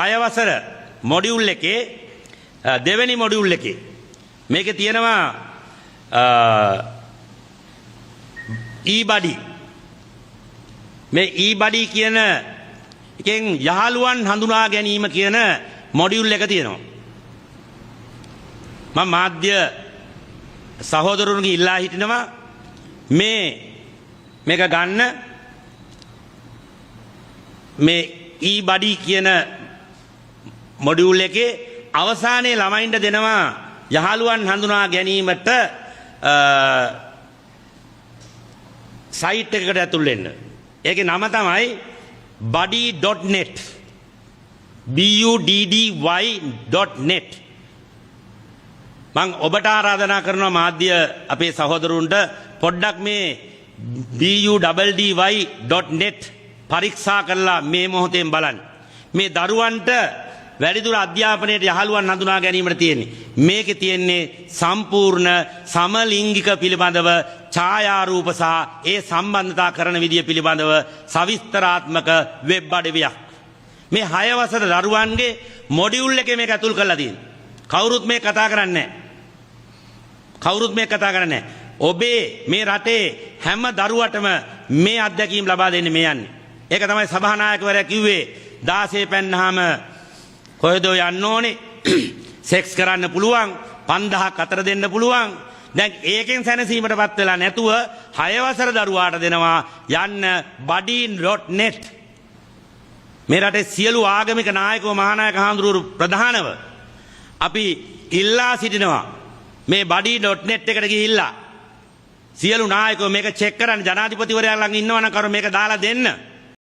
6 වසර මොඩියුල් එකේ දෙවෙනි මොඩියුල් එකේ මේකේ තියෙනවා e-buddy මේ e-buddy කියන එකෙන් යහළුවන් හඳුනා ගැනීම කියන මොඩියුල් එක තියෙනවා. මම මාධ්‍ය සහෝදරවරුන්ගේ ඉල්ලා හිටිනවා මේක ගන්න මේ e-buddy කියන මොඩියුල් එකේ අවසානයේ ළමයින්ට දෙනවා යහළුවන් හඳුනා ගැනීමට සයිට් එකකට ඇතුල් වෙන්න. ඒකේ නම තමයි buddy.net buddy.net. මම ඔබට ආරාධනා කරනවා මාධ්‍ය අපේ සහෝදරුන්ට පොඩ්ඩක් මේ buddy.net පරීක්ෂා කරලා මේ මොහොතෙන් බලන්න. මේ දරුවන්ට වැඩිදුර අධ්‍යාපනයේ යහළුවන් හඳුනා ගැනීමට තියෙන්නේ. මේකේ තියෙන්නේ සම්පූර්ණ සමලිංගික පිළිබඳව ඡායාරූප සහ ඒ සම්බන්ධතා කරන විදිය පිළිබඳව සවිස්තරාත්මක වෙබ් අඩවියක්. මේ 6 වසර දරුවන්ගේ මොඩියුල් එකේ මේක ඇතුල් කරලා තියෙනවා. කවුරුත් මේ කතා කරන්නේ නැහැ. ඔබේ මේ රටේ හැම දරුවටම මේ අත්දැකීම් ලබා දෙන්නේ මේ යන්නේ. ඒක තමයි සභානායකවරයා කිව්වේ 16 පෙන්නාම කොහෙද යන්න ඕනේ? සෙක්ස් කරන්න පුළුවන්, 5000ක් අතර දෙන්න පුළුවන්. දැන් ඒකෙන් සැනසීමටපත් වෙලා නැතුව 6 වසර දරුවාට දෙනවා යන්න buddy.net. මේ රටේ සියලු ආගමික නායකව මහානායක හඳුරු ප්‍රධානව අපි ඉල්ලා සිටිනවා මේ buddy.net එකට ගිහිල්ලා සියලු නායකව මේක චෙක් කරන්න. ජනාධිපතිවරයා ළඟ ඉන්නවනම් කර මේක දාලා දෙන්න.